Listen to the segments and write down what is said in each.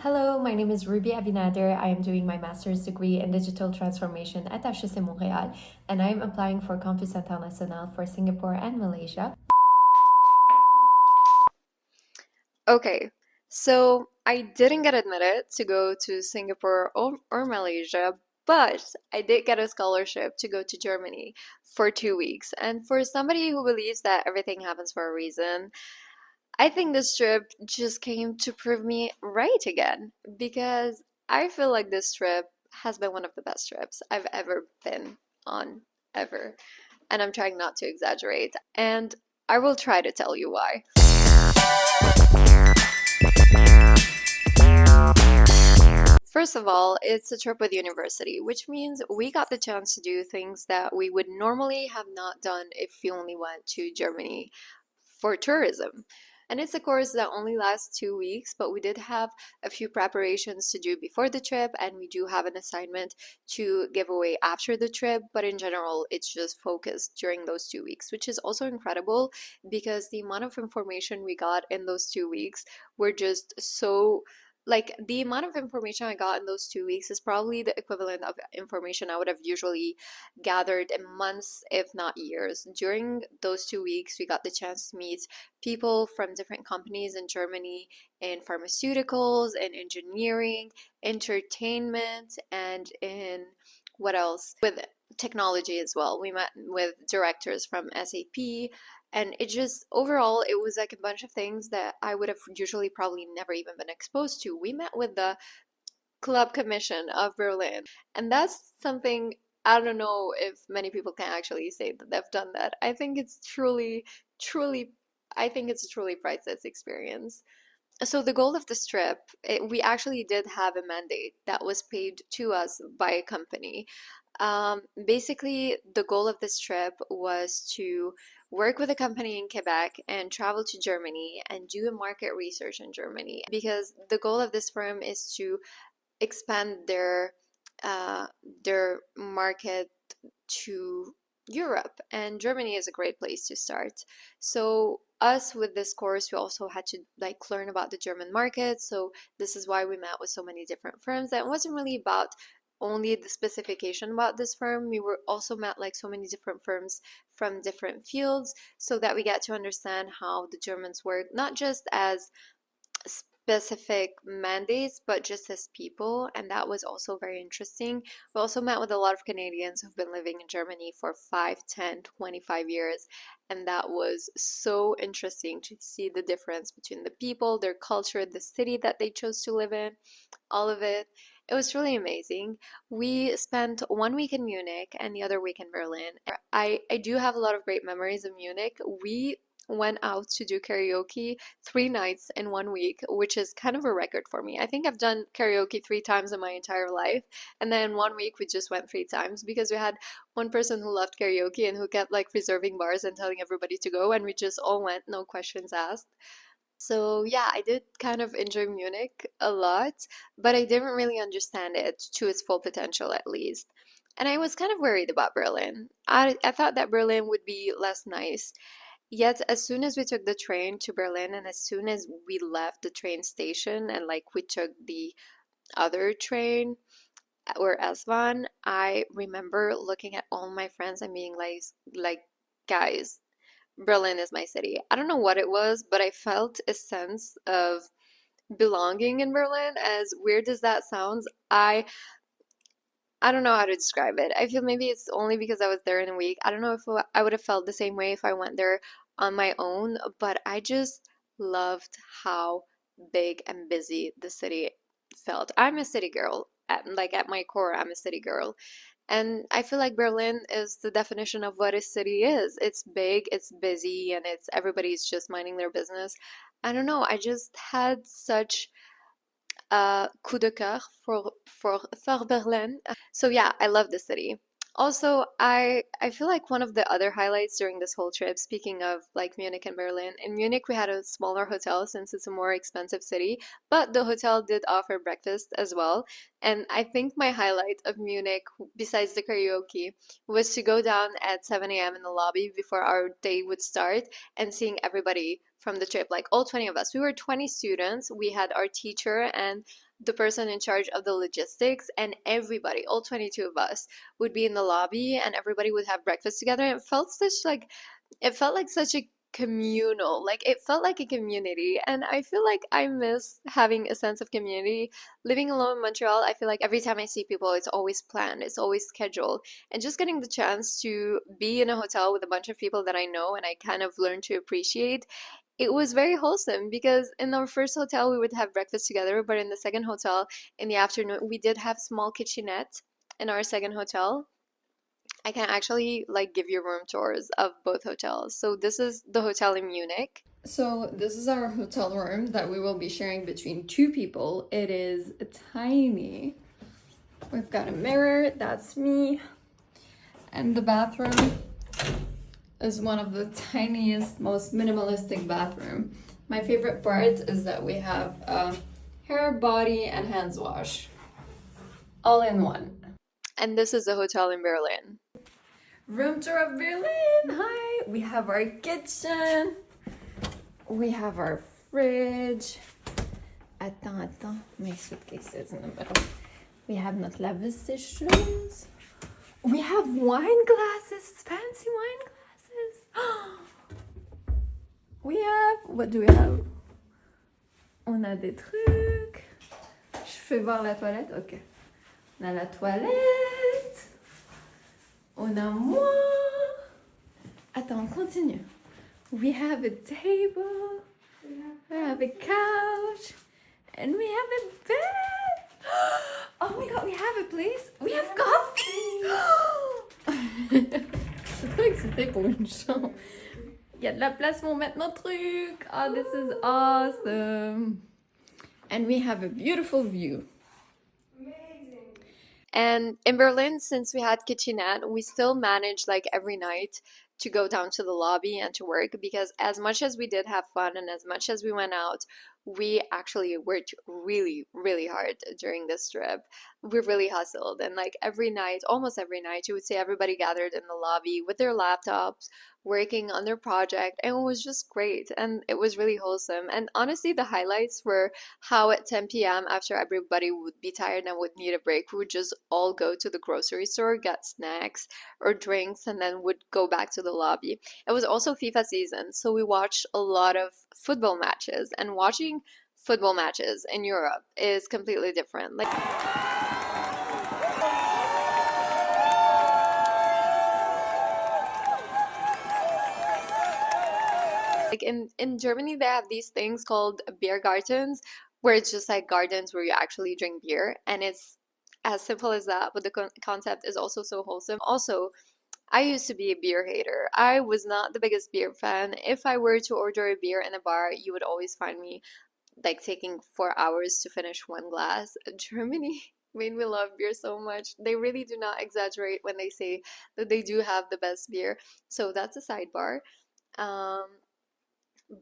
Hello, my name is Ruby Abinader. I am doing my master's degree in digital transformation at HEC Montréal, and I am applying for Campus International for Singapore and Malaysia. Okay, so I didn't get admitted to go to Singapore or Malaysia, but I did get a scholarship to go to Germany for 2 weeks. And for somebody who believes that everything happens for a reason, I think this trip just came to prove me right again because I feel like this trip has been one of the best trips I've ever been on, ever. And I'm trying not to exaggerate, and I will try to tell you why. First of all, it's a trip with university, which means we got the chance to do things that we would normally have not done if we only went to Germany for tourism. And it's a course that only lasts 2 weeks, but we did have a few preparations to do before the trip, and we do have an assignment to give away after the trip. But in general, it's just focused during those 2 weeks, which is also incredible because the amount of information we got in those 2 weeks were just so like the amount of information I got in those 2 weeks is probably the equivalent of information I would have usually gathered in months, if not years. During those 2 weeks, we got the chance to meet people from different companies in Germany in pharmaceuticals, in engineering, entertainment, and in what else? With technology as well. We met with directors from SAP, and it just overall it was like a bunch of things that I would have usually probably never even been exposed to. We met with the Club Commission of Berlin, and that's something I don't know if many people can actually say that they've done that. I think it's truly, I think it's a truly priceless experience. So the goal of this trip, we actually did have a mandate that was paid to us by a company. Basically, the goal of this trip was to work with a company in Quebec and travel to Germany and do a market research in Germany because the goal of this firm is to expand uh, their market to Europe, and Germany is a great place to start. So us with this course, we also had to like learn about the German market. So this is why we met with so many different firms. That wasn't really about only the specification about this firm. We were also met like so many different firms from different fields so that we get to understand how the Germans work, not just as specific mandates, but just as people, and that was also very interesting. We also met with a lot of Canadians who've been living in Germany for 5, 10, 25 years, and that was so interesting to see the difference between the people, their culture, the city that they chose to live in, all of it. It was really amazing. We spent 1 week in Munich and the other week in Berlin. I do have a lot of great memories of Munich. We went out to do karaoke 3 nights in 1 week, which is kind of a record for me. I think I've done karaoke 3 times in my entire life, and then 1 week we just went 3 times because we had one person who loved karaoke and who kept like reserving bars and telling everybody to go, and we just all went, no questions asked. So yeah, I did kind of enjoy Munich a lot, but I didn't really understand it to its full potential at least. And I was kind of worried about Berlin. I thought that Berlin would be less nice. Yet, as soon as we took the train to Berlin and as soon as we left the train station and like we took the other train or S-Bahn, I remember looking at all my friends and being like, guys, Berlin is my city. I don't know what it was, but I felt a sense of belonging in Berlin. As weird as that sounds, I don't know how to describe it. I feel maybe it's only because I was there in a week. I don't know if I would have felt the same way if I went there on my own, but I just loved how big and busy the city felt. I'm a city girl. At my core, I'm a city girl. And I feel like Berlin is the definition of what a city is. It's big, it's busy, and it's everybody's just minding their business. I don't know. I just had such coup de cœur for Berlin. So yeah, I love the city. Also, I feel like one of the other highlights during this whole trip, speaking of like Munich and Berlin, in Munich we had a smaller hotel since it's a more expensive city, but the hotel did offer breakfast as well. And I think my highlight of Munich, besides the karaoke, was to go down at 7 a.m. in the lobby before our day would start and seeing everybody from the trip, like all 20 of us. We were 20 students. We had our teacher and the person in charge of the logistics, and everybody, all 22 of us, would be in the lobby and everybody would have breakfast together. It felt like such a communal, like it felt like a community. And I feel like I miss having a sense of community. Living alone in Montreal, I feel like every time I see people, it's always planned, it's always scheduled. And just getting the chance to be in a hotel with a bunch of people that I know and I kind of learn to appreciate, it was very wholesome because in our first hotel we would have breakfast together, but in the second hotel in the afternoon we did have small kitchenette in our second hotel. I can actually like give you room tours of both hotels. So this is the hotel in Munich. So this is our hotel room that we will be sharing between two people. It is tiny. We've got a mirror, that's me. And the bathroom is one of the tiniest, most minimalistic bathroom. My favorite part is that we have a hair, body, and hands wash all in one. And this is the hotel in Berlin. Room tour of Berlin. Hi. We have our kitchen. We have our fridge. Attends. My suitcase is in the middle. We have notre laveuse sécheuse. We have wine glasses, fancy wine glasses. We have, what do we have? On a des trucs. Je fais voir la toilette, ok. On a la toilette. On a moi. Attends, on continue. We have a table. We have a couch. And we have a bed. Oh my god, we have a place. We have coffee. Je suis trop excitée pour une chambre. Il y a de la place pour mettre nos trucs. Oh, this is awesome. And we have a beautiful view. And in Berlin, since we had kitchenette, we still managed like every night to go down to the lobby and to work because as much as we did have fun and as much as we went out, we actually worked really, really hard during this trip. We really hustled, and like every night, almost every night, you would see everybody gathered in the lobby with their laptops, working on their project, and it was just great. And it was really wholesome. And honestly, the highlights were how at 10 p.m., after everybody would be tired and would need a break, we would just all go to the grocery store, get snacks or drinks, and then would go back to the lobby. It was also FIFA season, so we watched a lot of football matches, and watching football matches in Europe is completely different. Like in Germany, they have these things called beer gardens, where it's just like gardens where you actually drink beer, and it's as simple as that, but the concept is also so wholesome. Also, I used to be a beer hater. I was not the biggest beer fan. If I were to order a beer in a bar, you would always find me like taking 4 hours to finish one glass. Germany made me love beer so much. They really do not exaggerate when they say that they do have the best beer. So that's a sidebar. Um,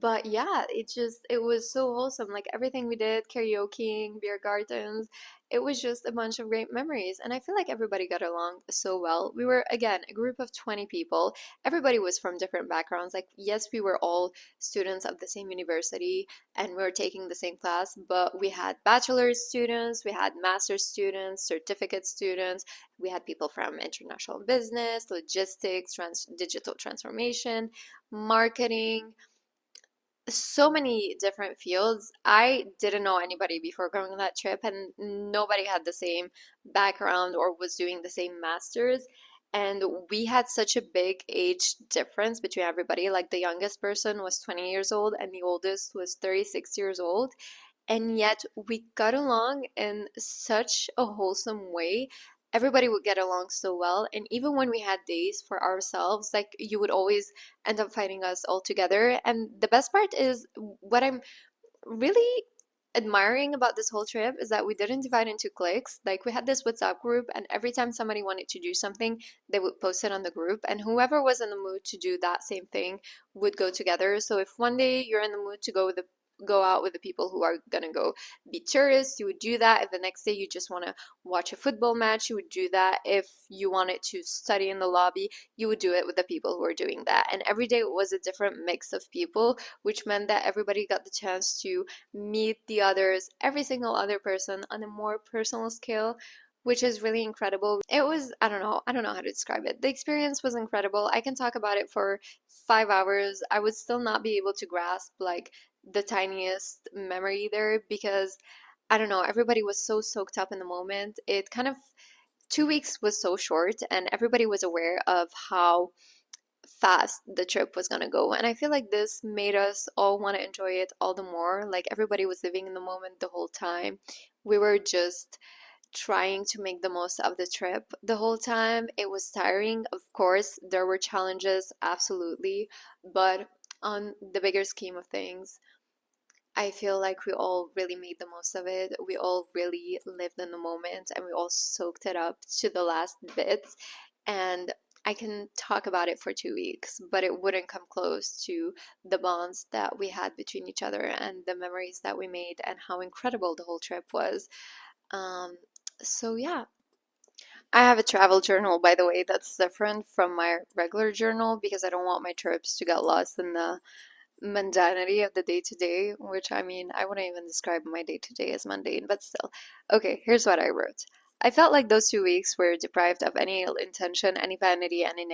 but yeah, it was so wholesome. Like everything we did, karaokeing, beer gardens, it was just a bunch of great memories. And I feel like everybody got along so well. We were, again, a group of 20 people. Everybody was from different backgrounds. Like, yes, we were all students of the same university and we were taking the same class, but we had bachelor's students, we had master's students, certificate students, we had people from international business, logistics, digital transformation, marketing, so many different fields. I didn't know anybody before going on that trip, and nobody had the same background or was doing the same masters. And we had such a big age difference between everybody. Like the youngest person was 20 years old, and the oldest was 36 years old. And yet we got along in such a wholesome way. Everybody would get along so well. And even when we had days for ourselves, like you would always end up finding us all together. And the best part is what I'm really admiring about this whole trip is that we didn't divide into cliques. Like we had this WhatsApp group, and every time somebody wanted to do something, they would post it on the group, and whoever was in the mood to do that same thing would go together. So if one day you're in the mood to go with go out with the people who are gonna go be tourists, you would do that. If the next day you just want to watch a football match, you would do that. If you wanted to study in the lobby, you would do it with the people who are doing that. And every day was a different mix of people, which meant that everybody got the chance to meet the others, every single other person on a more personal scale, which is really incredible. It was, I don't know how to describe it. The experience was incredible. I can talk about it for 5 hours. I would still not be able to grasp like the tiniest memory there, because I don't know, everybody was so soaked up in the moment. It kind of, 2 weeks was so short, and everybody was aware of how fast the trip was gonna go. And I feel like this made us all want to enjoy it all the more. Like everybody was living in the moment the whole time. We were just trying to make the most of the trip the whole time. It was tiring, of course. There were challenges, absolutely. But on the bigger scheme of things, I feel like we all really made the most of it. We all really lived in the moment and we all soaked it up to the last bits. And I can talk about it for 2 weeks, but it wouldn't come close to the bonds that we had between each other and the memories that we made and how incredible the whole trip was. Um, so yeah, I have a travel journal, by the way, that's different from my regular journal because I don't want my trips to get lost in the mundanity of the day to day, which I mean, I wouldn't even describe my day to day as mundane, but still. Okay, here's what I wrote. I felt like those 2 weeks were deprived of any ill intention, any vanity, any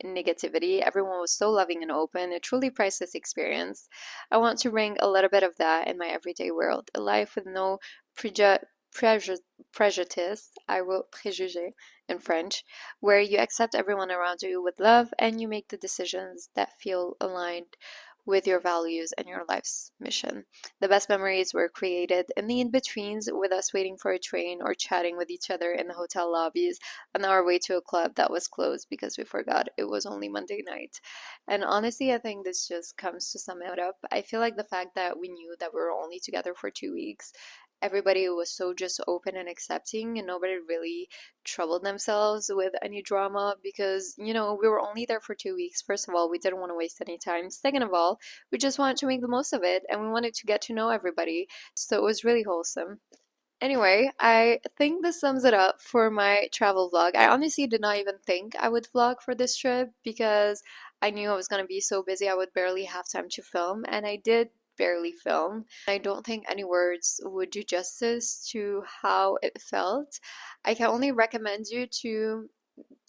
negativity. Everyone was so loving and open, a truly priceless experience. I want to bring a little bit of that in my everyday world, a life with no preju preju prejudice, I wrote préjugé in French, where you accept everyone around you with love and you make the decisions that feel aligned with your values and your life's mission. The best memories were created in the in-betweens, with us waiting for a train or chatting with each other in the hotel lobbies on our way to a club that was closed because we forgot it was only Monday night. And honestly, I think this just comes to sum it up. I feel like the fact that we knew that we were only together for 2 weeks, everybody was so just open and accepting, and nobody really troubled themselves with any drama because, you know, we were only there for 2 weeks. First of all, we didn't want to waste any time. Second of all, we just wanted to make the most of it and we wanted to get to know everybody. So it was really wholesome. Anyway, I think this sums it up for my travel vlog. I honestly did not even think I would vlog for this trip because I knew I was going to be so busy I would barely have time to film, and I did barely film. I don't think any words would do justice to how it felt. I can only recommend you to,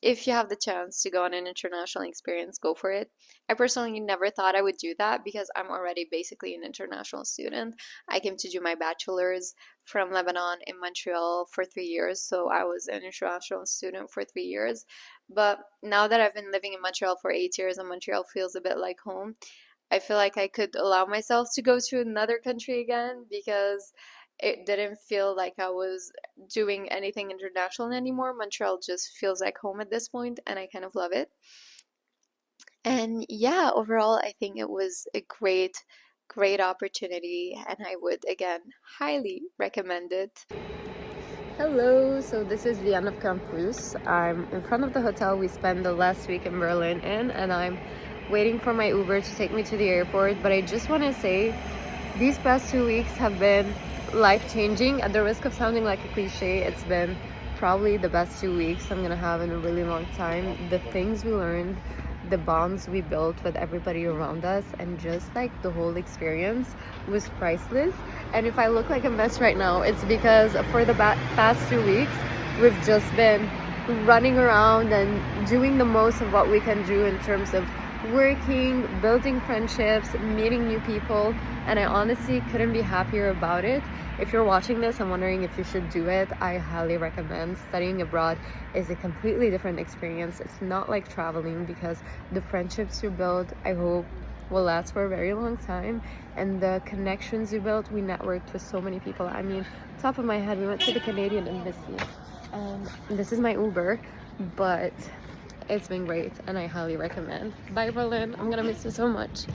if you have the chance to go on an international experience, go for it. I personally never thought I would do that because I'm already basically an international student. I came to do my bachelor's from Lebanon in Montreal for 3 years, so I was an international student for 3 years. But now that I've been living in Montreal for 8 years and Montreal feels a bit like home, I feel like I could allow myself to go to another country again because it didn't feel like I was doing anything international anymore. Montreal just feels like home at this point, and I kind of love it. And yeah, overall, I think it was a great opportunity, and I would again highly recommend it. Hello, so this is the end of campus. I'm in front of the hotel we spent the last week in Berlin in, and I'm waiting for my Uber to take me to the airport. But I just want to say these past 2 weeks have been life-changing. At the risk of sounding like a cliche, it's been probably the best 2 weeks I'm gonna have in a really long time. The things we learned, the bonds we built with everybody around us, and just like the whole experience was priceless. And if I look like a mess right now, it's because for the past 2 weeks we've just been running around and doing the most of what we can do in terms of working, building friendships, meeting new people, and I honestly couldn't be happier about it. If you're watching this and wondering if you should do it, I highly recommend. Studying abroad is a completely different experience. It's not like traveling because the friendships you build, I hope, will last for a very long time, and the connections you built, we networked with so many people. I mean, top of my head, we went to the Canadian Embassy, and this is my Uber, but it's been great and I highly recommend. Bye Berlin, I'm gonna miss you so much.